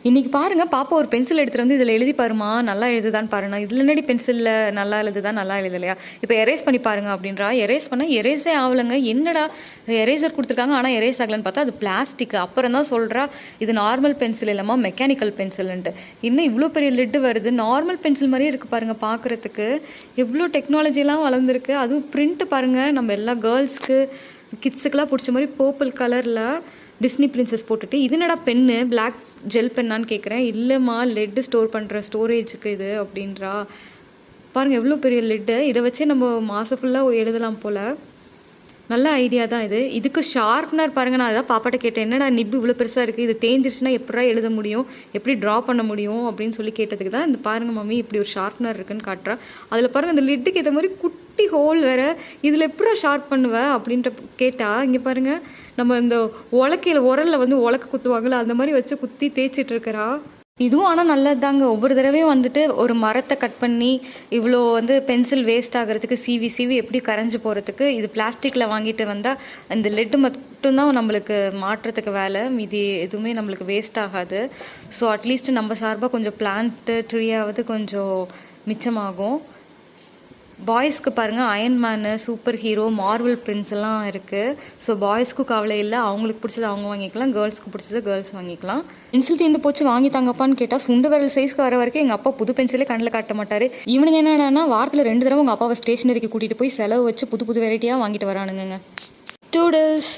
இன்றைக்கி பாருங்கள், பாப்பா ஒரு பென்சில் எடுத்துகிட்டு வந்து இதில் எழுதி பாருமா, நல்லா எழுதுதான்னு பாருங்க. இதில் என்னடி பென்சிலில் நல்லா எழுதுதா, நல்லா எழுதலையா, இப்போ எரேஸ் பண்ணி பாருங்க அப்படின்றா. எரேஸ் பண்ணால் எரேஸே ஆகலைங்க. என்னடா எரேசர் கொடுத்துருக்காங்க ஆனால் எரேஸ் ஆகலைன்னு பார்த்தா அது பிளாஸ்டிக். அப்புறம் தான் சொல்கிறா இது நார்மல் பென்சில் இல்லாமல் மெக்கானிக்கல் பென்சில்ன்ட்டு. இன்னும் இவ்வளோ பெரிய லிட்டு வருது. நார்மல் பென்சில் மாதிரியே இருக்குது பாருங்கள் பார்க்குறதுக்கு. எவ்வளோ டெக்னாலஜிலாம் வளர்ந்துருக்கு. அதுவும் பிரிண்ட்டு பாருங்கள், நம்ம எல்லா கேர்ள்ஸ்க்கு கிட்ஸுக்கெல்லாம் பிடிச்ச மாதிரி பர்பிள் கலரில் டிஸ்னி பிரின்சஸ் போட்டுட்டு. இது என்னடா பென்னு, பிளாக் ஜெல் பென்னான்னு கேட்குறேன். இல்லைம்மா, லெட்டு ஸ்டோர் பண்ணுற ஸ்டோரேஜுக்கு இது அப்படின்றா. பாருங்கள் எவ்வளோ பெரிய லெட்டு. இதை வச்சே நம்ம மாதம் ஃபுல்லாக எழுதலாம் போல். நல்ல ஐடியா தான் இது. இதுக்கு ஷார்ப்னர் பாருங்கள். நான் அதான் பாப்பாட்ட கேட்டேன், என்னடா நிப்பு இவ்வளோ பெருசாக இருக்குது, இது தேஞ்சிருச்சுன்னா எப்படா எழுத முடியும், எப்படி ட்ரா பண்ண முடியும் அப்படின்னு சொல்லி கேட்டதுக்கு தான் இந்த பாருங்கள் மம்மி இப்படி ஒரு ஷார்ப்னர் இருக்குன்னு காட்டுறா. அதில் பாருங்கள் இந்த லிட்டுக்கு ஏற்ற மாதிரி குட்டி ஹோல் வேறு. இதில் எப்படா ஷார்ப் பண்ணுவேன் அப்படின்ட்டு கேட்டால், இங்கே பாருங்கள் நம்ம இந்த உலக்கையில் உரலில் வந்து உலக்க குத்துவாங்கள்ல, அந்த மாதிரி வச்சு குத்தி தேய்ச்சிட்டு இருக்கிறா. இதுவும் ஆனால் நல்லது தாங்க. ஒவ்வொரு தடவையும் வந்துட்டு ஒரு மரத்தை கட் பண்ணி இவ்வளோ வந்து பென்சில் வேஸ்ட் ஆகிறதுக்கு சீவி சீவி எப்படி கரைஞ்சி போகிறதுக்கு இது பிளாஸ்டிக்கில் வாங்கிட்டு வந்தால் அந்த லெட்டு மட்டும்தான் நம்மளுக்கு மாற்றுறதுக்கு வேலை, மீதி எதுவுமே நம்மளுக்கு வேஸ்ட் ஆகாது. ஸோ அட்லீஸ்ட் நம்ம சார்பாக கொஞ்சம் பிளான்ட்டு ட்ரீயாவது கொஞ்சம் மிச்சமாகும். பாய்ஸ்க்கு பாருங்கள் Iron Man, super hero, Marvel Prince எல்லாம் இருக்குது. ஸோ பாய்ஸ்க்கு கவலை இல்லை, அவங்களுக்கு பிடிச்சது அவங்க வாங்கிக்கலாம், கேர்ள்ஸ்க்கு பிடிச்சது கேர்ள்ஸ் வாங்கிக்கலாம். பென்சில் தீர்ந்து போச்சு வாங்கி தாங்கப்பான்னு கேட்டால் சுண்டு விரல் சைஸ்க்கு வர வரைக்கும் எங்கள் அப்பா புது பென்சிலே கண்ணில் காட்ட மாட்டார். இவனுங்க என்னடானா வாரத்தில் 2 தடவை உங்கள் அப்பாவை ஸ்டேஷனரிக்கு கூட்டிகிட்டு போய் செலவு வச்சு புது புது வெரைட்டியாக வாங்கிட்டு வரானுங்க. டூடல்ஸ்.